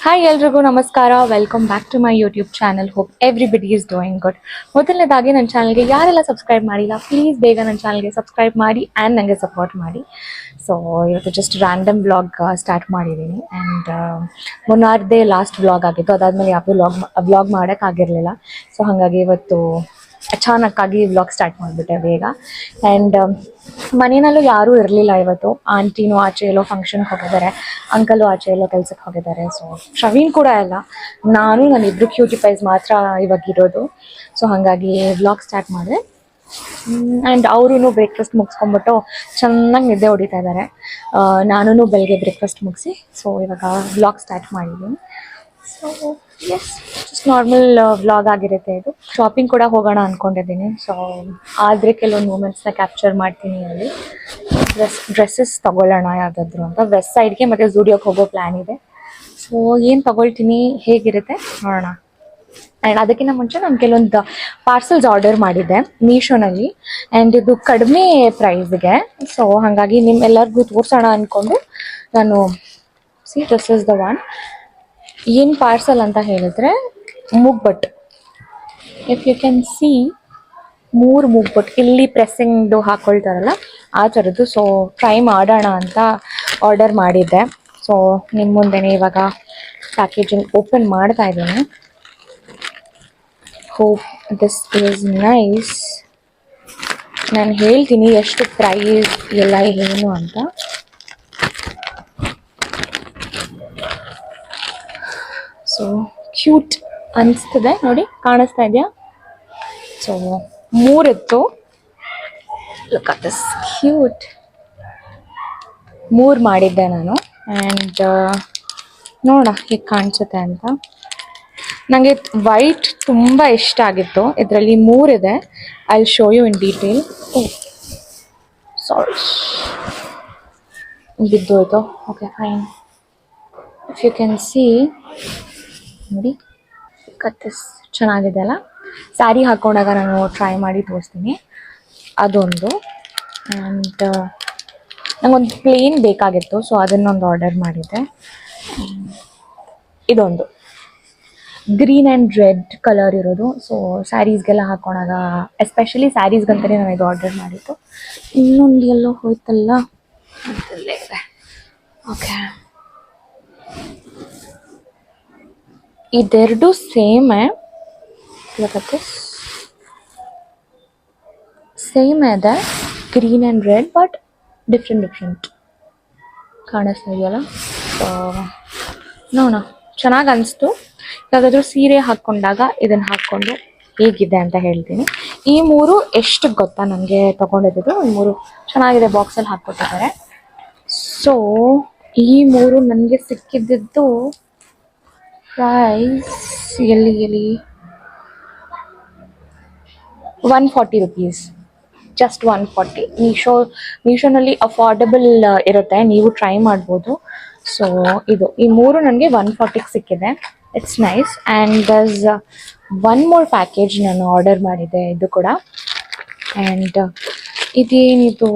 Hi ಎಲ್ರಿಗೂ ನಮಸ್ಕಾರ. Welcome back to my YouTube channel. Hope everybody is doing good. ಮೊದಲನೇದಾಗಿ ನನ್ನ ಚಾನಲ್ಗೆ ಯಾರೆಲ್ಲ ಸಬ್ಸ್ಕ್ರೈಬ್ ಮಾಡಿಲ್ಲ, ಪ್ಲೀಸ್ ಬೇಗ ನನ್ನ ಚಾನಲ್ಗೆ ಸಬ್ಸ್ಕ್ರೈಬ್ ಮಾಡಿ ಆ್ಯಂಡ್ ನನಗೆ ಸಪೋರ್ಟ್ ಮಾಡಿ. ಸೊ ಇವತ್ತು ಜಸ್ಟ್ ರ್ಯಾಂಡಮ್ ವ್ಲಾಗ್ ಸ್ಟಾರ್ಟ್ ಮಾಡಿದ್ದೀನಿ. ಆ್ಯಂಡ್ ಮೊನ್ನಾರ್ದೇ ಲಾಸ್ಟ್ ವ್ಲಾಗ್ ಆಗಿತ್ತು. ಅದಾದಮೇಲೆ ಯಾವುದೂ ವ್ಲಾಗ್ ಮಾಡೋಕ್ಕಾಗಿರಲಿಲ್ಲ. ಸೊ ಹಾಗಾಗಿ ಇವತ್ತು ಅಚಾನಕ್ಕಾಗಿ ವ್ಲಾಗ್ ಸ್ಟಾರ್ಟ್ ಮಾಡಿಬಿಟ್ಟೆ ಬೇಗ. ಆ್ಯಂಡ್ ಮನೆಯಲ್ಲೂ ಯಾರೂ ಇರಲಿಲ್ಲ ಇವತ್ತು. ಆಂಟಿನೂ ಆಚೆ ಎಲ್ಲೋ ಫಂಕ್ಷನ್ಗೆ ಹೋಗಿದ್ದಾರೆ, ಅಂಕಲು ಆಚೆ ಎಲ್ಲೋ ಕೆಲ್ಸಕ್ಕೆ ಹೋಗಿದ್ದಾರೆ. ಸೊ ಪ್ರವೀಣ್ ಕೂಡ ಎಲ್ಲ, ನಾನು ಇಬ್ಬರು ಕ್ಯೂಟಿ ಪೈಸ್ ಮಾತ್ರ ಇವಾಗ ಇರೋದು. ಸೊ ಹಾಗಾಗಿ ವ್ಲಾಗ್ ಸ್ಟಾರ್ಟ್ ಮಾಡಿದೆ. ಆ್ಯಂಡ್ ಅವರೂ ಬ್ರೇಕ್ಫಾಸ್ಟ್ ಮುಗಿಸ್ಕೊಂಡ್ಬಿಟ್ಟು ಚೆನ್ನಾಗಿ ನಿದ್ದೆ ಹೊಡಿತಾ ಇದ್ದಾರೆ. ನಾನು ಬೆಳಗ್ಗೆ ಬ್ರೇಕ್ಫಾಸ್ಟ್ ಮುಗಿಸಿ ಸೊ ಇವಾಗ ವ್ಲಾಗ್ ಸ್ಟಾರ್ಟ್ ಮಾಡಿದ್ದೀನಿ. So yes, just normal vlog ಆಗಿರುತ್ತೆ ಇದು. ಶಾಪಿಂಗ್ ಕೂಡ ಹೋಗೋಣ ಅಂದ್ಕೊಂಡಿದ್ದೀನಿ. ಸೊ ಆದರೆ ಕೆಲವೊಂದು ಮೂಮೆಂಟ್ಸ್ನ ಕ್ಯಾಪ್ಚರ್ ಮಾಡ್ತೀನಿ ಅಲ್ಲಿ. ಡ್ರೆಸ್ಸಸ್ ತೊಗೊಳ್ಳೋಣ ಯಾವುದಾದ್ರು ಅಂತ ವೆಸ್ಟ್ ಸೈಡ್ಗೆ ಮತ್ತು ಝೂಡಿಯೋಕ್ಕೆ ಹೋಗೋ ಪ್ಲ್ಯಾನ್ ಇದೆ. ಸೊ ಏನು ತೊಗೊಳ್ತೀನಿ, ಹೇಗಿರುತ್ತೆ ನೋಡೋಣ. ಆ್ಯಂಡ್ ಅದಕ್ಕಿಂತ ಮುಂಚೆ ನಾನು ಕೆಲವೊಂದು ಪಾರ್ಸಲ್ಸ್ ಆರ್ಡರ್ ಮಾಡಿದ್ದೆ ಮೀಶೋನಲ್ಲಿ. ಆ್ಯಂಡ್ ಇದು ಕಡಿಮೆ ಪ್ರೈಸ್ಗೆ. ಸೊ ಹಾಗಾಗಿ ನಿಮ್ಮೆಲ್ಲರಿಗೂ ತೋರಿಸೋಣ ಅಂದ್ಕೊಂಡು ನಾನು ದಿಸ್ ಇಸ್ ದ ಒನ್. ಏನು ಪಾರ್ಸಲ್ ಅಂತ ಹೇಳಿದ್ರೆ ಮೂಗ್ಬಟ್. ಇಫ್ ಯು ಕ್ಯಾನ್ ಸಿ 3 ಮೂಗ್ಬಟ್ ಇಲ್ಲಿ ಪ್ರೆಸ್ಸಿಂಗ್ದು ಹಾಕ್ಕೊಳ್ತಾರಲ್ಲ ಆ ಥರದ್ದು. ಸೊ ಟ್ರೈ ಮಾಡೋಣ ಅಂತ ಆರ್ಡರ್ ಮಾಡಿದ್ದೆ. ಸೊ ನಿಮ್ಮ ಮುಂದೆನೇ ಇವಾಗ ಪ್ಯಾಕೇಜಿಂಗ್ ಓಪನ್ ಮಾಡ್ತಾ ಇದ್ದೀನಿ. Hope this is nice. ನಾನು ಹೇಳ್ತೀನಿ ಎಷ್ಟು ಪ್ರೈಸ್ ಎಲ್ಲ ಏನು ಅಂತ. ಸೊ ಕ್ಯೂಟ್ ಅನಿಸ್ತದೆ ನೋಡಿ, ಕಾಣಿಸ್ತಾ ಇದೆಯಾ? ಸೊ 3 ಇತ್ತು. Look at this cute. 3 ಮಾಡಿದ್ದೆ ನಾನು. ಆ್ಯಂಡ್ ನೋಡೋಣ ಹೇಗೆ ಕಾಣಿಸುತ್ತೆ ಅಂತ. ನನಗೆ ವೈಟ್ ತುಂಬ ಇಷ್ಟ ಆಗಿತ್ತು. ಇದರಲ್ಲಿ 3 ಇದೆ. I will show you in detail. Sorry, ಬಿದ್ದೋಯ್ತು. Okay fine. If you can see ನೋಡಿ, ಕತ್ತಿಸ್ ಚೆನ್ನಾಗಿದೆ ಅಲ್ಲ. ಸ್ಯಾರಿ ಹಾಕ್ಕೊಂಡಾಗ ನಾನು ಟ್ರೈ ಮಾಡಿ ತೋರಿಸ್ತೀನಿ. ಅದೊಂದು. ಆ್ಯಂಡ್ ನನಗೊಂದು ಪ್ಲೇನ್ ಬೇಕಾಗಿತ್ತು, ಸೊ ಅದನ್ನೊಂದು ಆರ್ಡರ್ ಮಾಡಿದ್ದೆ. ಇದೊಂದು ಗ್ರೀನ್ ಆ್ಯಂಡ್ ರೆಡ್ ಕಲರ್ ಇರೋದು. ಸೊ ಸ್ಯಾರೀಸ್ಗೆಲ್ಲ ಹಾಕ್ಕೊಂಡಾಗ, ಎಸ್ಪೆಷಲಿ ಸ್ಯಾರೀಸ್ಗಂತಲೇ ನಾನು ಇದು ಆರ್ಡರ್ ಮಾಡಿದ್ದು. ಇನ್ನೊಂದು ಎಲ್ಲೋ ಹೋಯ್ತಲ್ಲ, ಅದಲ್ಲೇ ಇದೆ. ಓಕೆ, ಇದೆರಡು ಸೇಮೇ. ಸೇಮ್ ಇದೆ, green and red, but different ಕಾಣಿಸ್ತಾ ಇದೆಯಲ್ಲ. ಸೊ ನೋಡೋಣ, ಚೆನ್ನಾಗಿ ಅನಿಸ್ತು. ಯಾವುದಾದ್ರೂ ಸೀರೆ ಹಾಕ್ಕೊಂಡಾಗ ಇದನ್ನು ಹಾಕ್ಕೊಂಡು ಹೇಗಿದೆ ಅಂತ ಹೇಳ್ತೀನಿ. ಈ 3 ಎಷ್ಟು ಗೊತ್ತಾ ನನಗೆ ತೊಗೊಂಡಿದ್ದು? ಈ 3 ಚೆನ್ನಾಗಿದೆ, ಬಾಕ್ಸಲ್ಲಿ ಹಾಕ್ಕೊಟ್ಟಿದ್ದಾರೆ. ಸೊ ಈ 3 ನನಗೆ ಸಿಕ್ಕಿದ್ದು ಪ್ರೈಸ್ ಎಲ್ಲಿ 140 rupees. ಜಸ್ಟ್ 140. ಮೀಶೋನಲ್ಲಿ ಅಫೋರ್ಡಬಲ್ ಇರುತ್ತೆ, ನೀವು ಟ್ರೈ ಮಾಡ್ಬೋದು. ಸೊ ಈ 3 ನನಗೆ 140ಗೆ ಸಿಕ್ಕಿದೆ. It's nice. And Dus one more package ನಾನು ಆರ್ಡರ್ ಮಾಡಿದ್ದೆ, ಇದು ಕೂಡ. ಆ್ಯಂಡ್ ಇದೇನಿದು,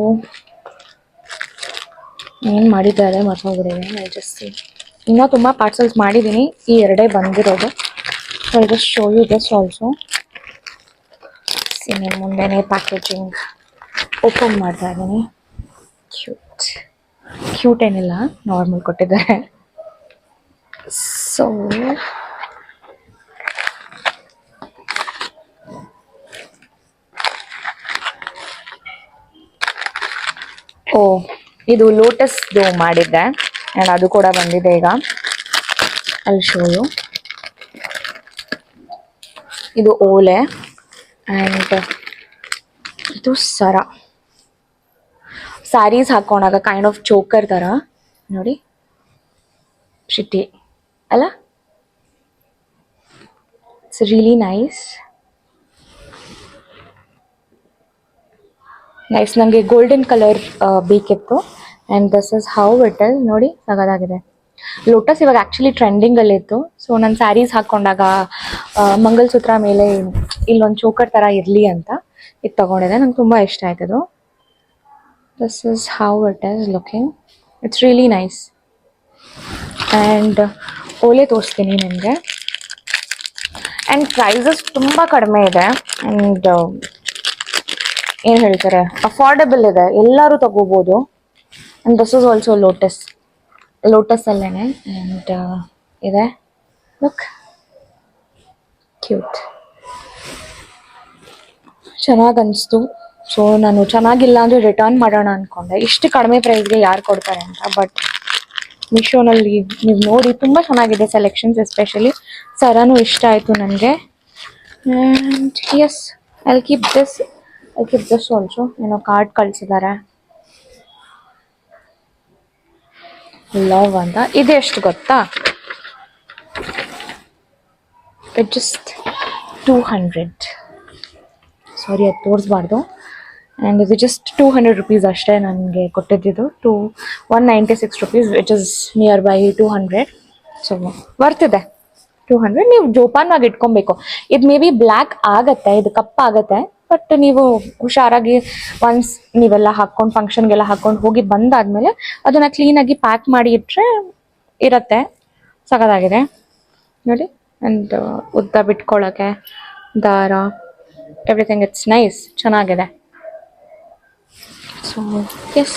ಏನು ಮಾಡಿದ್ದಾರೆ ಮರ್ತೋಗ್ಬಿಟ್ಟಿದೆ. ಜಸ್ಟ್ ಇನ್ನೂ ತುಂಬ ಪಾರ್ಸಲ್ಸ್ ಮಾಡಿದ್ದೀನಿ, ಈ 2 ಬಂದಿರೋದು. So I just show you this also. ನಿಮ್ಮ ಮುಂದೆನೇ ಪ್ಯಾಕೇಜಿಂಗ್ ಓಪನ್ ಮಾಡ್ತಾ ಇದ್ದೀನಿ. ಕ್ಯೂಟ್ ಏನಿಲ್ಲ, ನಾರ್ಮಲ್ ಕೊಟ್ಟಿದ್ದಾರೆ. ಸೊ ಇದು ಲೋಟಸ್ದು ಮಾಡಿದ್ದೆ, ಆ್ಯಂಡ್ ಅದು ಕೂಡ ಬಂದಿದೆ ಈಗ. ಅಲ್ಲಿ ಶೋ ಯು. ಇದು ಓಲೆ. ಆ್ಯಂಡ್ ಇದು ಸರ, ಸ್ಯಾರೀಸ್ ಹಾಕ್ಕೊಂಡಾಗ ಕೈಂಡ್ ಆಫ್ ಚೋಕರ್ ಥರ ನೋಡಿ, ಶಿಟ್ಟಿ ಅಲ್ಲ. It's really nice. ನನಗೆ ಗೋಲ್ಡನ್ ಕಲರ್ ಬೇಕಿತ್ತು. And this is how it is. ನೋಡಿ, ಸಗದಾಗಿದೆ. ಲೋಟಸ್ ಇವಾಗ ಆ್ಯಕ್ಚುಲಿ ಟ್ರೆಂಡಿಂಗಲ್ಲಿತ್ತು. ಸೊ ನಾನು ಸ್ಯಾರೀಸ್ ಹಾಕ್ಕೊಂಡಾಗ ಮಂಗಲಸೂತ್ರ ಮೇಲೆ ಇಲ್ಲೊಂದು ಚೋಕರ್ ಥರ ಇರಲಿ ಅಂತ ಇದು ತೊಗೊಂಡಿದ್ದೆ. ನಂಗೆ ತುಂಬ ಇಷ್ಟ ಆಯ್ತದು. This is how it is looking. It's really nice. And ಓಲೆ ತೋರಿಸ್ತೀನಿ ನಿಮಗೆ. ಆ್ಯಂಡ್ ಪ್ರೈಸಸ್ ತುಂಬ ಕಡಿಮೆ ಇದೆ. ಆ್ಯಂಡ್ ಏನು ಹೇಳ್ತಾರೆ, ಅಫೋರ್ಡೆಬಲ್ ಇದೆ, ಎಲ್ಲರೂ ತಗೋಬೋದು. And this is also lotus ಅಲ್ಲೇನೆ. ಆ್ಯಂಡ್ ಇದೆ, ಲುಕ್ ಕ್ಯೂಟ್, ಚೆನ್ನಾಗಿ ಅನಿಸ್ತು. ಸೊ ನಾನು ಚೆನ್ನಾಗಿಲ್ಲ ಅಂದರೆ ರಿಟರ್ನ್ ಮಾಡೋಣ ಅಂದ್ಕೊಂಡೆ. ಇಷ್ಟು ಕಡಿಮೆ ಪ್ರೈಸ್ಗೆ ಯಾರು ಕೊಡ್ತಾರೆ ಅಂತ. ಬಟ್ ಮೀಶೋನಲ್ಲಿ ನೀವು ನೋಡಿ ತುಂಬ ಚೆನ್ನಾಗಿದೆ ಸೆಲೆಕ್ಷನ್ಸ್. ಎಸ್ಪೆಷಲಿ ಸರಾನು ಇಷ್ಟ ಆಯಿತು ನನಗೆ. And yes, I keep this also. ಏನೋ ಕಾರ್ಡ್ ಕಳಿಸಿದ್ದಾರೆ, ಲವ್ ಅಂತ. ಇದು ಎಷ್ಟು ಗೊತ್ತಾ, ಇಟ್ ಜಸ್ಟ್ 200. ಸಾರಿ, ಅದು ತೋರಿಸ್ಬಾರ್ದು. ಆ್ಯಂಡ್ ಇದು ಜಸ್ಟ್ 200 ರುಪೀಸ್ ಅಷ್ಟೇ ನನಗೆ ಕೊಟ್ಟಿದ್ದು. 196 rupees, which is near by 200. So ವರ್ತಿದೆ 200. ನೀವು ಜೋಪಾನವಾಗಿ ಇಟ್ಕೊಬೇಕು. ಇದು ಮೇ ಬಿ ಬ್ಲ್ಯಾಕ್ ಆಗುತ್ತೆ, ಇದು ಕಪ್ಪಾಗುತ್ತೆ. ಬಟ್ ನೀವು ಹುಷಾರಾಗಿ ಒನ್ಸ್ ನೀವೆಲ್ಲ ಹಾಕ್ಕೊಂಡು ಫಂಕ್ಷನ್ಗೆಲ್ಲ ಹಾಕ್ಕೊಂಡು ಹೋಗಿ ಬಂದಾದಮೇಲೆ ಅದನ್ನು ಕ್ಲೀನಾಗಿ ಪ್ಯಾಕ್ ಮಾಡಿ ಇಟ್ಟರೆ ಇರುತ್ತೆ. ಸಖತ್ತಾಗಿದೆ ನೋಡಿ. ಆ್ಯಂಡ್ ಉದ್ದ ಬಿಟ್ಕೊಳ್ಳೋಕ್ಕೆ ದಾರ, ಎವ್ರಿಥಿಂಗ್ ಇಟ್ಸ್ ನೈಸ್, ಚೆನ್ನಾಗಿದೆ. So yes,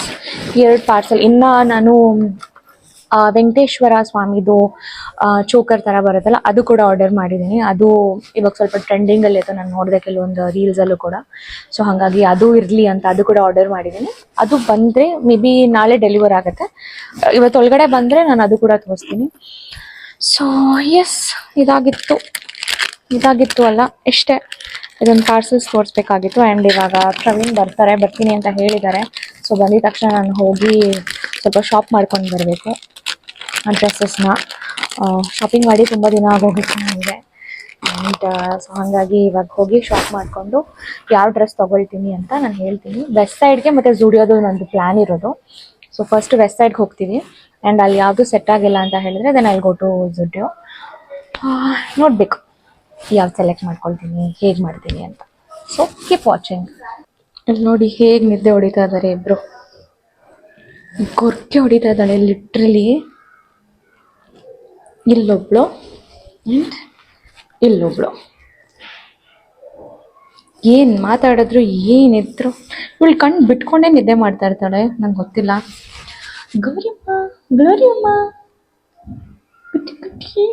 2 parcel. ಇನ್ನು ನಾನು ವೆಂಕಟೇಶ್ವರ ಸ್ವಾಮಿದು ಚೋಕರ್ ಥರ ಬರುತ್ತಲ್ಲ, ಅದು ಕೂಡ ಆರ್ಡರ್ ಮಾಡಿದ್ದೀನಿ. ಅದು ಇವಾಗ ಸ್ವಲ್ಪ ಟ್ರೆಂಡಿಂಗಲ್ಲಿ ಇತ್ತು, ನಾನು ನೋಡಿದೆ ಕೆಲವೊಂದು ರೀಲ್ಸಲ್ಲೂ ಕೂಡ. ಸೊ ಹಾಗಾಗಿ ಅದು ಇರಲಿ ಅಂತ ಅದು ಕೂಡ ಆರ್ಡರ್ ಮಾಡಿದ್ದೀನಿ. ಅದು ಬಂದರೆ ಮೇ ಬಿ ನಾಳೆ ಡೆಲಿವರ್ ಆಗುತ್ತೆ. ಇವತ್ತೊಳಗಡೆ ಬಂದರೆ ನಾನು ಅದು ಕೂಡ ತೋರಿಸ್ತೀನಿ. ಸೊ ಎಸ್, ಇದಾಗಿತ್ತು ಅಲ್ಲ, ಇಷ್ಟೇ. ಇದೊಂದು ಪಾರ್ಸಲ್ಸ್ ತೋರಿಸ್ಬೇಕಾಗಿತ್ತು. ಆ್ಯಂಡ್ ಇವಾಗ ಪ್ರವೀಣ್ ಬರ್ತೀನಿ ಅಂತ ಹೇಳಿದ್ದಾರೆ. ಸೊ ಬಂದಿದ ತಕ್ಷಣ ನಾನು ಹೋಗಿ ಸ್ವಲ್ಪ ಶಾಪ್ ಮಾಡ್ಕೊಂಡು ಬರಬೇಕು ಆ ಡ್ರೆಸ್ಸಸ್ನ. ಶಾಪಿಂಗ್ ಮಾಡಿ ತುಂಬ ದಿನ ಆಗೋಗಿತ್ತು ನನಗೆ. ಆ್ಯಂಡ್ ಸೊ ಹಾಗಾಗಿ ಇವಾಗ ಹೋಗಿ ಶಾಪ್ ಮಾಡಿಕೊಂಡು ಯಾವ ಡ್ರೆಸ್ ತೊಗೊಳ್ತೀನಿ ಅಂತ ನಾನು ಹೇಳ್ತೀನಿ. ವೆಸ್ಟ್ ಸೈಡ್ಗೆ ಮತ್ತು ಝೂಡಿಯೋದು ನಂದು ಪ್ಲ್ಯಾನ್ ಇರೋದು. ಸೊ ಫಸ್ಟ್ ವೆಸ್ಟ್ ಸೈಡ್ಗೆ ಹೋಗ್ತೀವಿ. ಆ್ಯಂಡ್ ಅಲ್ಲಿ ಯಾವುದು ಸೆಟ್ ಆಗಿಲ್ಲ ಅಂತ ಹೇಳಿದ್ರೆ ದೆನ್ ಐ ಗೋ ಟು ಝೂಡಿಯೋ. ನೋಡಬೇಕು ಯಾವ್ದು ಸೆಲೆಕ್ಟ್ ಮಾಡ್ಕೊಳ್ತೀನಿ, ಹೇಗೆ ಮಾಡ್ತೀನಿ ಅಂತ. So keep watching. ಇಲ್ಲಿ ನೋಡಿ ಹೇಗೆ ನಿದ್ದೆ ಹೊಡಿತಾ ಇದ್ದಾರೆ ಇಬ್ಬರು. ಗೊರ್ಕೆ ಹೊಡಿತಾ ಇದ್ದಾಳೆ ಲಿಟ್ರಲಿ. ಇಲ್ಲೊಬ್ಳು ಆ್ಯಂಡ್ ಇಲ್ಲೊಬ್ಳು. ಏನು ಮಾತಾಡಿದ್ರು ಏನಿದ್ರು ಇವಳು ಕಣ್ಣು ಬಿಟ್ಕೊಂಡೇ ನಿದ್ದೆ ಮಾಡ್ತಾ ಇರ್ತಾಳೆ. ನಂಗೆ ಗೊತ್ತಿಲ್ಲ. ಗ್ಲೋರಿಯಮ್ಮ ಕುಟ್ಟಿ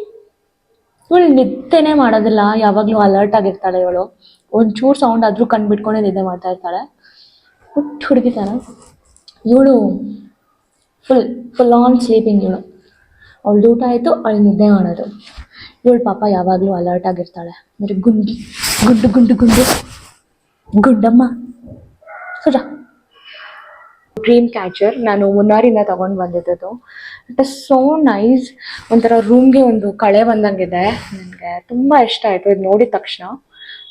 ಇವಳು ನಿದ್ದೆನೇ ಮಾಡೋದಿಲ್ಲ, ಯಾವಾಗಲೂ ಅಲರ್ಟ್ ಆಗಿರ್ತಾಳೆ ಇವಳು. ಒಂಚೂರು ಸೌಂಡ್ ಆದರೂ ಕಣ್ಣು ಬಿಟ್ಕೊಂಡೇ ನಿದ್ದೆ ಮಾಡ್ತಾ ಇರ್ತಾಳೆ. ಹುಡುಗಿತಾನ ಇವಳು. ಫುಲ್ ಆನ್ ಸ್ಲೀಪಿಂಗ್ ಇವಳು. ಅವಳು ಊಟ ಆಯಿತು, ಅವಳು ನಿದ್ದೆ ಮಾಡೋದು. ಇವಳು ಪಾಪ ಯಾವಾಗಲೂ ಅಲರ್ಟ್ ಆಗಿರ್ತಾಳೆ. ಅಂದರೆ ಗುಂಡಮ್ಮ ಸುಜಾ. ಡ್ರೀಮ್ ಕ್ಯಾಚರ್ ನಾನು ಮುನ್ನಾರಿಂದ ತೊಗೊಂಡು ಬಂದಿದ್ದು. It is so nice. ಒಂಥರ ರೂಮ್ಗೆ ಒಂದು ಕಳೆ ಬಂದಂಗಿದೆ. ನನಗೆ ತುಂಬ ಇಷ್ಟ ಆಯಿತು ಇದು ನೋಡಿದ ತಕ್ಷಣ.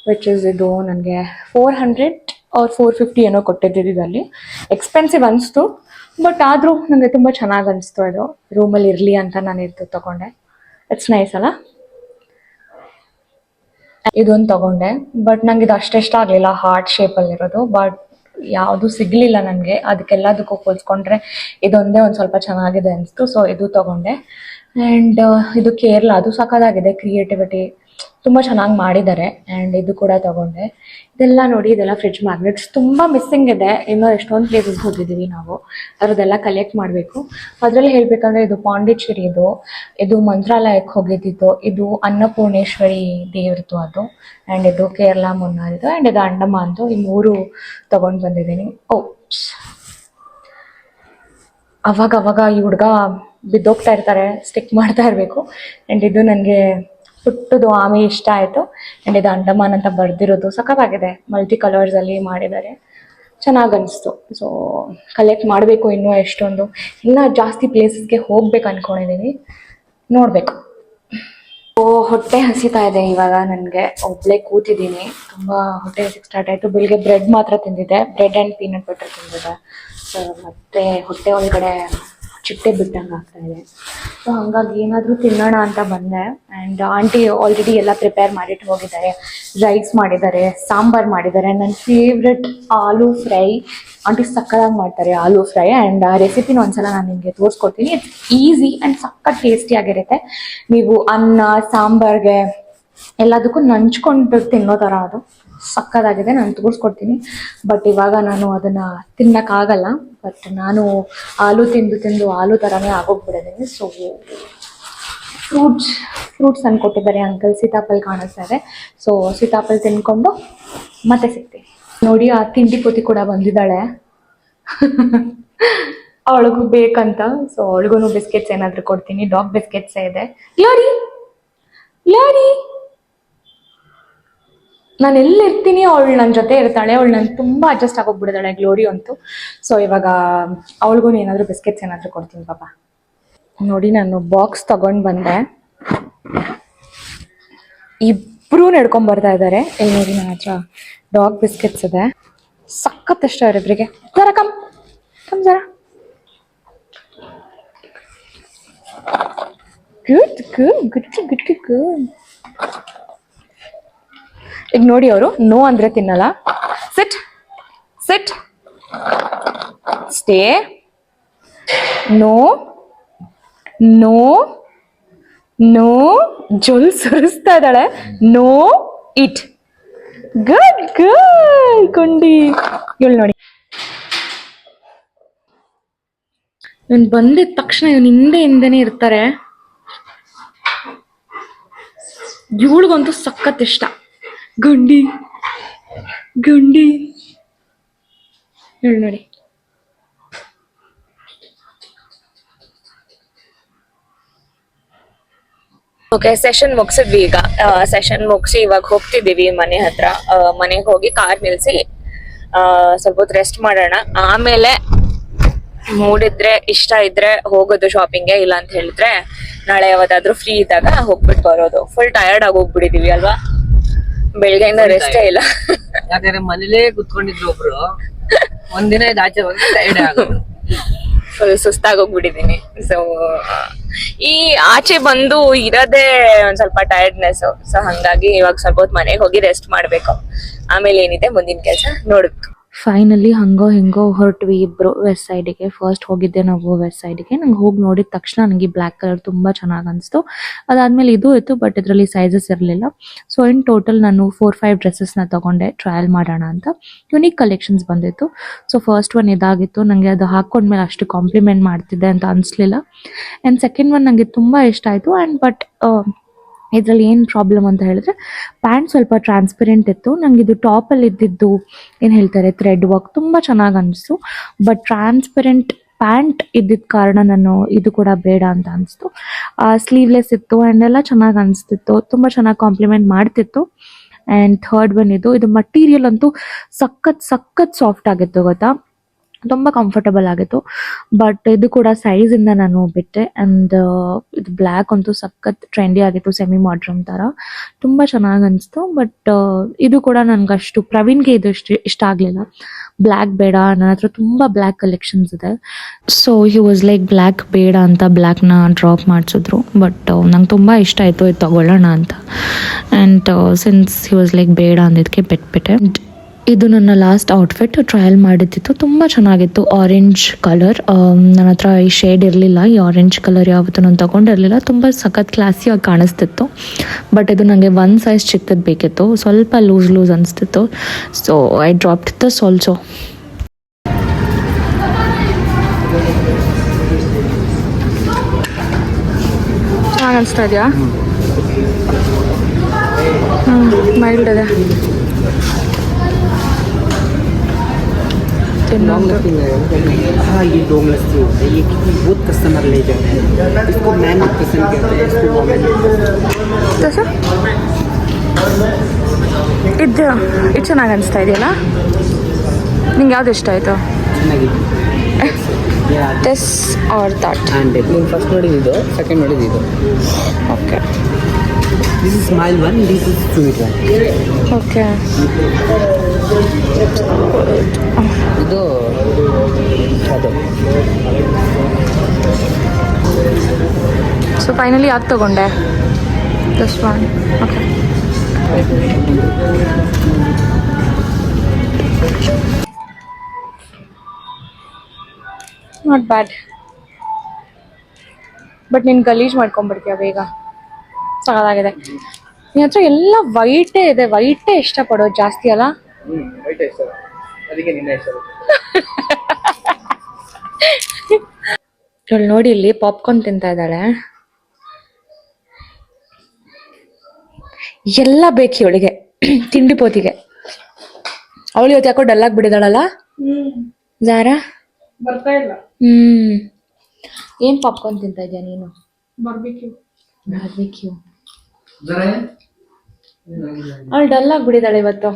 ವಿಚ್ ಇಸ್ ಇದು ನನಗೆ 400 or 450 ಏನೋ ಕೊಟ್ಟಿದ್ದು. ಅಲ್ಲಿ ಎಕ್ಸ್ಪೆನ್ಸಿವ್ ಅನಿಸ್ತು, ಬಟ್ ಆದರೂ ನನಗೆ ತುಂಬ ಚೆನ್ನಾಗಿ ಅನಿಸ್ತು. ಇದು ರೂಮಲ್ಲಿ ಇರಲಿ ಅಂತ ನಾನು ಇದು ತೊಗೊಂಡೆ. ಇಟ್ಸ್ ನೈಸ್ ಅಲ್ಲ. ಇದೊಂದು ತೊಗೊಂಡೆ, ಬಟ್ ನಂಗೆ ಇದು ಅಷ್ಟು ಇಷ್ಟ ಆಗಲಿಲ್ಲ, ಹಾರ್ಟ್ ಶೇಪಲ್ಲಿರೋದು. ಬಟ್ ಯಾವುದು ಸಿಗಲಿಲ್ಲ ನನಗೆ. ಅದಕ್ಕೆಲ್ಲದಕ್ಕೂ ಹೋಲಿಸ್ಕೊಂಡ್ರೆ ಇದೊಂದೇ ಒಂದು ಸ್ವಲ್ಪ ಚೆನ್ನಾಗಿದೆ ಅನಿಸ್ತು. ಸೊ ಇದು ತೊಗೊಂಡೆ. ಆ್ಯಂಡ್ ಇದು ಕೇರಳ, ಅದು ಸಖತ್ತಾಗಿದೆ. ಕ್ರಿಯೇಟಿವಿಟಿ ತುಂಬ ಚೆನ್ನಾಗಿ ಮಾಡಿದ್ದಾರೆ. ಆ್ಯಂಡ್ ಇದು ಕೂಡ ತೊಗೊಂಡೆ. ಇದೆಲ್ಲ ನೋಡಿ, ಇದೆಲ್ಲ ಫ್ರಿಡ್ಜ್ ಮ್ಯಾಗ್ನೆಟ್ಸ್ ತುಂಬ ಮಿಸ್ಸಿಂಗ್ ಇದೆ. ಇನ್ನೂ ಎಷ್ಟೊಂದು ಪ್ಲೇಸಸ್ಗೆ ಹೋಗಿದ್ದೀವಿ ನಾವು, ಅದರದ್ದೆಲ್ಲ ಕಲೆಕ್ಟ್ ಮಾಡಬೇಕು. ಅದರಲ್ಲಿ ಹೇಳಬೇಕಂದ್ರೆ ಇದು ಪಾಂಡಿಚೇರಿದು, ಇದು ಮಂತ್ರಾಲಯಕ್ಕೆ ಹೋಗಿದ್ದಿದ್ದು, ಇದು ಅನ್ನಪೂರ್ಣೇಶ್ವರಿ ದೇವ್ರದ್ದು ಅದು. ಆ್ಯಂಡ್ ಇದು ಕೇರಳ ಮುನ್ನಾರಿದು, ಆ್ಯಂಡ್ ಇದು ಅಂಡಮಾನ್ದು. ಈ 3 ತೊಗೊಂಡು ಬಂದಿದ್ದೀನಿ. ಅವಾಗ ಈ ಹುಡುಗ ಬಿದ್ದೋಗ್ತಾ ಇರ್ತಾರೆ, ಸ್ಟಿಕ್ ಮಾಡ್ತಾ ಇರಬೇಕು. ಆ್ಯಂಡ್ ಇದು ನನಗೆ ಪುಟ್ಟದು ಆಮೆ ಇಷ್ಟ ಆಯಿತು. ಆ್ಯಂಡ್ ಇದು ಅಂಡಮಾನ್ ಅಂತ ಬರೆದಿರೋದು ಸಖತ್ತಾಗಿದೆ. ಮಲ್ಟಿ ಕಲರ್ಸಲ್ಲಿ ಮಾಡಿದ್ದಾರೆ, ಚೆನ್ನಾಗಿ ಅನಿಸ್ತು. ಸೊ ಕಲೆಕ್ಟ್ ಮಾಡಬೇಕು ಇನ್ನೂ ಎಷ್ಟೊಂದು. ಇನ್ನೂ ಜಾಸ್ತಿ ಪ್ಲೇಸಸ್ಗೆ ಹೋಗ್ಬೇಕು ಅಂದ್ಕೊಂಡಿದ್ದೀನಿ, ನೋಡಬೇಕು. ಹೊಟ್ಟೆ ಹಸಿತಾ ಇದೆ ಇವಾಗ ನನಗೆ. ಒಬ್ಬಳೇ ಕೂತಿದ್ದೀನಿ, ತುಂಬ ಹೊಟ್ಟೆ ಹಸಿಗೆ ಸ್ಟಾರ್ಟ್ ಆಯಿತು. ಬೆಳಿಗ್ಗೆ ಬ್ರೆಡ್ ಮಾತ್ರ ತಿಂದಿದ್ದೆ, ಬ್ರೆಡ್ ಆ್ಯಂಡ್ ಪೀನಟ್ ಬಟರ್ ತಿಂದಿದ್ದೆ. ಸೊ ಮತ್ತೆ ಹೊಟ್ಟೆ ಒಳಗಡೆ ಚಿಟ್ಟೆ ಬಿಟ್ಟಂಗೆ ಆಗ್ತಾಯಿದೆ. ಸೊ ಹಾಗಾಗಿ ಏನಾದರೂ ತಿನ್ನೋಣ ಅಂತ ಬಂದೆ. ಆ್ಯಂಡ್ ಆ್ಯಂಡ್ ಆಂಟಿ ಆಲ್ರೆಡಿ ಎಲ್ಲ ಪ್ರಿಪೇರ್ ಮಾಡಿಟ್ಟು ಹೋಗಿದ್ದಾರೆ. ರೈಸ್ ಮಾಡಿದ್ದಾರೆ, ಸಾಂಬಾರ್ ಮಾಡಿದ್ದಾರೆ. ನನ್ನ ಫೇವ್ರೆಟ್ ಆಲೂ ಫ್ರೈ, ಆಂಟಿ ಸಕ್ಕತ್ತಾಗಿ ಮಾಡ್ತಾರೆ ಆಲೂ ಫ್ರೈ. ಆ್ಯಂಡ್ ಆ ರೆಸಿಪಿನ ಒಂದ್ಸಲ ನಾನು ನಿಮಗೆ ತೋರಿಸ್ಕೊಡ್ತೀನಿ. ಇಟ್ಸ್ ಈಸಿ ಆ್ಯಂಡ್ ಸಕ್ಕತ್ ಟೇಸ್ಟಿಯಾಗಿರುತ್ತೆ. ನೀವು ಅನ್ನ ಸಾಂಬಾರ್ಗೆ ಎಲ್ಲದಕ್ಕೂ ನಂಚ್ಕೊಂಡು ತಿನ್ನೋ ಥರ ಅದು ಸಕ್ಕತ್ತಾಗಿದೆ. ನಾನು ತೋರಿಸ್ಕೊಡ್ತೀನಿ. ಬಟ್ ಇವಾಗ ನಾನು ಅದನ್ನು ತಿನ್ನೋಕ್ಕಾಗಲ್ಲ. ಬಟ್ ನಾನು ಆಲೂ ತಿಂದು ಆಲೂ ಥರನೇ ಆಗೋಗ್ಬಿಟ್ಟಿದ್ದೀನಿ. ಸೊ ಫ್ರೂಟ್ಸ್ ತಂದು ಕೊಟ್ಟಿದ್ದಾರೆ ಅಂಕಲ್. ಸೀತಾಫಲ್ ಕಾಣಿಸ್ತಾ ಇದೆ. ಸೊ ಸೀತಾಫಲ್ ತಿನ್ಕೊಂಡು ಮತ್ತೆ ಸಿಗ್ತೀನಿ. ನೋಡಿ ಆ ತಿಂಡಿ ಪುತಿ ಕೂಡ ಬಂದಿದ್ದಾಳೆ. ಅವಳಿಗೂ ಬೇಕಂತ. ಸೊ ಅವಳಿಗೂ ಬಿಸ್ಕೆಟ್ಸ್ ಏನಾದರೂ ಕೊಡ್ತೀನಿ. ಡಾಗ್ ಬಿಸ್ಕೆಟ್ಸೇ ಇದೆ. ಲಾರಿ ನಾನು ಎಲ್ಲಿರ್ತೀನಿ ಅವಳು ನನ್ನ ಜೊತೆ ಇರ್ತಾಳೆ. ಅವಳು ನಾನು ತುಂಬ ಅಡ್ಜಸ್ಟ್ ಆಗೋಗ್ಬಿಡಿದಾಳೆ ಗ್ಲೋರಿ ಅಂತೂ. ಸೊ ಇವಾಗ ಅವಳಿಗೂ ಏನಾದರೂ ಬಿಸ್ಕೆಟ್ಸ್ ಏನಾದರೂ ಕೊಡ್ತೀನಿ ಪಾಪ. ನೋಡಿ ನಾನು ಬಾಕ್ಸ್ ತಗೊಂಡು ಬಂದೆ. ಇಬ್ಬರೂ ನಡ್ಕೊಂಬರ್ತಾ ಇದ್ದಾರೆ. ಇಲ್ಲಿ ನೋಡಿ ನನ್ನ ಹತ್ರ ಡಾಗ್ ಬಿಸ್ಕೆಟ್ಸ್ ಇದೆ. ಸಖತ್ ಇಷ್ಟ ಅವರಿಬ್ಬರಿಗೆ. ಜರ ಕಮ್ ಜರ. ಗುಡ್. ಈಗ ನೋಡಿ ಅವರು ನೋ ಅಂದ್ರೆ ತಿನ್ನಲ್ಲ. ಸಿಟ್ ಸ್ಟೇ. ನೋ ಜೊಲ್ ಸುರಿಸ್ತಾ ಇದ್ದಾಳೆ. No it. ಗುಡ್ ಕೊಂಡಿ. ಇವಳು ನೋಡಿ, ಇವನು ಬಂದಿದ ತಕ್ಷಣ ಇವನು ಹಿಂದೆನೇ ಇರ್ತಾರೆ. ಇವಳಿಗಂತೂ ಸಖತ್ ಇಷ್ಟ. ಗುಂಡಿ ಹೇಳಿ ನೋಡಿ. ಓಕೆ, ಸೆಷನ್ ಮುಗಿಸಿದ್ವಿ. ಈಗ ಸೆಷನ್ ಮುಗಿಸಿ ಇವಾಗ ಹೋಗ್ತಿದ್ದೀವಿ ಮನೆ ಹತ್ರ. ಮನೆಗೆ ಹೋಗಿ ಕಾರ್ ನಿಲ್ಸಿ ಸ್ವಲ್ಪ ಹೊತ್ತು ರೆಸ್ಟ್ ಮಾಡೋಣ. ಆಮೇಲೆ ಮೂಡಿದ್ರೆ ಇಷ್ಟ ಇದ್ರೆ ಹೋಗೋದು ಶಾಪಿಂಗ್ಗೆ. ಇಲ್ಲ ಅಂತ ಹೇಳಿದ್ರೆ ನಾಳೆ ಯಾವತ್ತಾದ್ರೂ ಫ್ರೀ ಇದ್ದಾಗ ಹೋಗ್ಬಿಟ್ಟು ಬರೋದು. ಫುಲ್ ಟಯರ್ಡ್ ಆಗಿ ಹೋಗ್ಬಿಟ್ಟಿದೀವಿ ಅಲ್ವಾ, ಬೆಳಗ್ಗೆಯಿಂದ ರೆಸ್ಟೇ ಇಲ್ಲ. ಯಾಕಂದ್ರೆ ಮನೇಲೇ ಕುತ್ಕೊಂಡಿದ್ರು ಒಬ್ರು, ಒಂದಿನ ಆಚೆ ಬಂದ್ರೆ ಟೈರ್ಡ್ ಆಗೋದು. ಫುಲ್ ಸುಸ್ತಾಗಿ ಹೋಗ್ಬಿಟ್ಟಿದೀನಿ. ಸೊ ಈ ಆಚೆ ಬಂದು ಇರೋದೇ ಒಂದ್ ಸ್ವಲ್ಪ ಟೈರ್ಡ್ನೆಸ್. ಸೊ ಹಂಗಾಗಿ ಇವಾಗ ಸ್ವಲ್ಪ ಹೊತ್ತು ಮನೆಗೆ ಹೋಗಿ ರೆಸ್ಟ್ ಮಾಡ್ಬೇಕು. ಆಮೇಲೆ ಏನಿದೆ ಮುಂದಿನ ಕೆಲಸ ನೋಡ್ಬೇಕು. ಫೈನಲಿ ಹಂಗೋ ಹಿಂಗೋ ಹೊರಟ್ವಿ ಇಬ್ರು ವೆಸ್ಟ್ ಸೈಡಿಗೆ. ಫಸ್ಟ್ ಹೋಗಿದ್ದೆ ನಾವು ವೆಸ್ಟ್ ಸೈಡಿಗೆ. ನಂಗೆ ಹೋಗಿ ನೋಡಿದ ತಕ್ಷಣ ನನಗೆ ಬ್ಲ್ಯಾಕ್ ಕಲರ್ ತುಂಬ ಚೆನ್ನಾಗಿ ಅನಿಸ್ತು. ಅದಾದಮೇಲೆ ಇದು ಇತ್ತು, ಬಟ್ ಇದರಲ್ಲಿ ಸೈಜಸ್ ಇರಲಿಲ್ಲ. ಸೊ ಇನ್ ಟೋಟಲ್ ನಾನು 4-5 ಡ್ರೆಸ್ಸಸ್ನ ತೊಗೊಂಡೆ ಟ್ರಯಲ್ ಮಾಡೋಣ ಅಂತ. ಯುನೀಕ್ ಕಲೆಕ್ಷನ್ಸ್ ಬಂದಿತ್ತು. ಸೊ ಫಸ್ಟ್ ಒನ್ ಇದಾಗಿತ್ತು. ನನಗೆ ಅದು ಹಾಕ್ಕೊಂಡ್ಮೇಲೆ ಅಷ್ಟು ಕಾಂಪ್ಲಿಮೆಂಟ್ ಮಾಡ್ತಿದ್ದೆ ಅಂತ ಅನಿಸ್ಲಿಲ್ಲ. ಆ್ಯಂಡ್ ಸೆಕೆಂಡ್ ಒನ್ ನನಗೆ ತುಂಬ ಇಷ್ಟ ಆಯಿತು. ಆ್ಯಂಡ್ ಬಟ್ ಇದರಲ್ಲಿ ಏನು ಪ್ರಾಬ್ಲಮ್ ಅಂತ ಹೇಳಿದ್ರೆ ಪ್ಯಾಂಟ್ ಸ್ವಲ್ಪ ಟ್ರಾನ್ಸ್ಪರೆಂಟ್ ಇತ್ತು. ನಂಗೆ ಇದು ಟಾಪಲ್ಲಿ ಇದ್ದಿದ್ದು ಏನು ಹೇಳ್ತಾರೆ ಥ್ರೆಡ್ ವರ್ಕ್ ತುಂಬ ಚೆನ್ನಾಗಿ ಅನಿಸ್ತು. ಬಟ್ ಟ್ರಾನ್ಸ್ಪರೆಂಟ್ ಪ್ಯಾಂಟ್ ಇದ್ದಿದ್ದ ಕಾರಣ ನಾನು ಇದು ಕೂಡ ಬೇಡ ಅಂತ ಅನಿಸ್ತು. ಸ್ಲೀವ್ಲೆಸ್ ಇತ್ತು ಆ್ಯಂಡ್ ಎಲ್ಲ ಚೆನ್ನಾಗಿ ಅನಿಸ್ತಿತ್ತು. ತುಂಬ ಚೆನ್ನಾಗಿ ಕಾಂಪ್ಲಿಮೆಂಟ್ ಮಾಡ್ತಿತ್ತು. ಆ್ಯಂಡ್ ಥರ್ಡ್ ಒನ್ ಇದು ಮಟೀರಿಯಲ್ ಅಂತೂ ಸಖತ್ ಸಾಫ್ಟ್ ಆಗಿತ್ತು ಗೊತ್ತಾ, ತುಂಬ ಕಂಫರ್ಟಬಲ್ ಆಗಿತ್ತು. ಬಟ್ ಇದು ಕೂಡ ಸೈಜಿಂದ ನಾನು ಬಿಟ್ಟೆ. ಆ್ಯಂಡ್ ಇದು ಬ್ಲ್ಯಾಕ್ ಅಂತೂ ಸಖತ್ ಟ್ರೆಂಡಿ ಆಗಿತ್ತು, ಸೆಮಿ ಮಾಡ್ರನ್ ಥರ ತುಂಬ ಚೆನ್ನಾಗಿ ಅನಿಸ್ತು. ಬಟ್ ಇದು ಕೂಡ ನನಗಷ್ಟು ಪ್ರವೀಣ್ಗೆ ಇದು ಇಷ್ಟ ಆಗಲಿಲ್ಲ. ಬ್ಲ್ಯಾಕ್ ಬೇಡ, ನನ್ನ ಹತ್ರ ತುಂಬ ಬ್ಲ್ಯಾಕ್ ಕಲೆಕ್ಷನ್ಸ್ ಇದೆ. So he was like black ಬೇಡ ಅಂತ ಬ್ಲ್ಯಾಕ್ನ ಡ್ರಾಪ್ ಮಾಡಿಸಿದ್ರು. ಬಟ್ ನಂಗೆ ತುಂಬ ಇಷ್ಟ ಆಯಿತು ಇದು ತಗೊಳ್ಳೋಣ ಅಂತ. And since he was like ಬೇಡ ಅಂದಿದ್ದಕ್ಕೆ ಬಿಟ್ಬಿಟ್ಟೆ. ಇದು ನನ್ನ ಲಾಸ್ಟ್ ಔಟ್ಫಿಟ್. ಟ್ರಯಲ್ ಮಾಡಿದ್ದಿತ್ತು, ತುಂಬ ಚೆನ್ನಾಗಿತ್ತು. ಆರೆಂಜ್ ಕಲರ್, ನನ್ನ ಹತ್ರ ಈ ಶೇಡ್ ಇರಲಿಲ್ಲ. ಈ ಆರೆಂಜ್ ಕಲರ್ ಯಾವತ್ತೂ ನಾನು ತೊಗೊಂಡಿರಲಿಲ್ಲ. ತುಂಬ ಸಖತ್ ಕ್ಲಾಸಿಯಾಗಿ ಕಾಣಿಸ್ತಿತ್ತು. ಬಟ್ ಇದು ನನಗೆ 1 ಸೈಜ್ ಚಿಕ್ಕದು ಬೇಕಿತ್ತು, ಸ್ವಲ್ಪ ಲೂಸ್ ಅನಿಸ್ತಿತ್ತು. So I dropped this also. ಚೆನ್ನಾಗಿ ಅನಿಸ್ತಾ ಇದೆಯಾ? ಮೈಲ್ಡ್ ಇದೆ. हाँ, ये डोमलेस टी होता है। ये कितनी बहुत कस्टमर ले जाते हैं। इसको मैन पसंद करते हैं, इसको वोमेन ಇದು ಚೆನ್ನಾಗಿ ಅನಿಸ್ತಾ ಇದೆಯಲ್ಲ. ನಿಂಗೆ ಯಾವ್ದು ಇಷ್ಟ ಆಯಿತು? ಚೆನ್ನಾಗಿದೆ. This or that? ಆ್ಯಂಡ್ ನೀನು ಫಸ್ಟ್ ನೋಡಿದ್ದು, ಸೆಕೆಂಡ್ ನೋಡಿದ್ದು. Okay, this is smile one, this is sweet one. Okay, ಇದು ಅದು. ಸೊ ಫೈನಲಿ ಯಾವ್ದು ತಗೊಂಡೆ? This one okay. Not bad, but ನೀನು ಗಲೀಜ್ ಮಾಡ್ಕೊಂಡ್ಬಿಡ್ತೀಯ ಬೇಗ. ಸಾಕಾಗಿದೆ. ನಿನ್ನ ಹತ್ರ ಎಲ್ಲ ವೈಟೇ ಇದೆ, ವೈಟೇ ಇಷ್ಟಪಡೋದು ಜಾಸ್ತಿ ಅಲ್ಲ? ವೈಟ್ ಇಷ್ಟ, ಅದಕ್ಕೆ ನಿನ್ನೆ ಇಷ್ಟ. ಇವಳು ನೋಡಿ ಇಲ್ಲಿ ಪಾಪ್ಕಾರ್ನ್ ತಿಂತಾ ಇದ್ದಾಳೆ. ಎಲ್ಲ ಬೇಕು ಇವಳಿಗೆ, ತಿಂಡಿ ಪೋತಿಗೆ. ಅವಳು ಇವತ್ತು ಯಾಕೋ ಡಲ್ ಆಗಿಬಿಟ್ಟಿದ್ದಾಳಲ್ಲ ಜಾರಾ? ಬರ್ತಾ ಇಲ್ಲ. ಏನ್ ಪಾಪ್ಕಾರ್ನ್ ತಿಂತಾ ಇದೆಯಾ ನೀನು? ಬಾರ್ಬಿಕ್ಯೂ. ಅವಳು ಡಲ್ ಆಗಿಬಿಟ್ಟಿದ್ದಾಳೆ ಇವತ್ತು.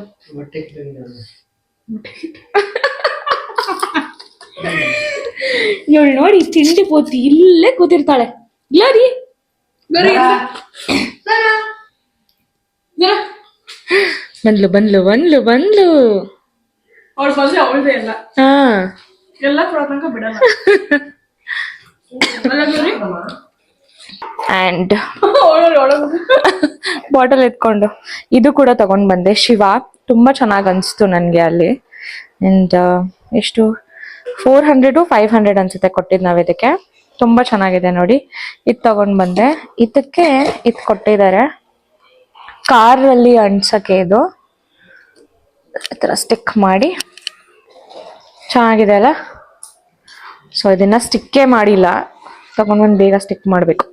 ಇವಳು ನೋಡಿ ತಿಂಡಿ ಪೋತಿ ಇಲ್ಲೇ ಕೂತಿರ್ತಾಳೆ. ಇಲ್ಲ ರೀ, ಬಂದ್ಲು ಬಂದ್ಲು ಬಂದ್ಲು ಬಂದ್ಲು. ಅವಳು ಬಂದ್ರೆ ಅವಳದೇ ಎಲ್ಲ ಹಾ ಎಲ್ಲ ಕೊಡೋ ತನಕ ಬಿಡಲ್ಲ. ಅಂಡ್ ಬಾಟಲ್ ಎತ್ಕೊಂಡು ಇದು ಕೂಡ ತಗೊಂಡ್ ಬಂದೆ. ಶಿವ ತುಂಬಾ ಚೆನ್ನಾಗಿ ಅನ್ಸ್ತು ನನ್ಗೆ ಅಲ್ಲಿ. ಅಂಡ್ ಎಷ್ಟು 400 to 500 ಅನ್ಸುತ್ತೆ ಕೊಟ್ಟಿದ್ ನಾವ್ ಇದಕ್ಕೆ. ತುಂಬಾ ಚೆನ್ನಾಗಿದೆ ನೋಡಿ. ಇದು ತಗೊಂಡ್ ಬಂದೆ. ಇದಕ್ಕೆ ಇದು ಕೊಟ್ಟಿದ್ದಾರೆ ಕಾರಲ್ಲಿ ಅಂಟ್ಸಕ್ಕೆ. ಇದು ಈ ತರ ಸ್ಟಿಕ್ ಮಾಡಿ ಚೆನ್ನಾಗಿದೆ ಅಲ್ಲ. ಸೊ ಇದನ್ನ ಸ್ಟಿಕ್ಕೇ ಮಾಡಿಲ್ಲ, ತಗೊಂಡ್ ಬಂದು ಬೇಗ ಸ್ಟಿಕ್ ಮಾಡ್ಬೇಕು.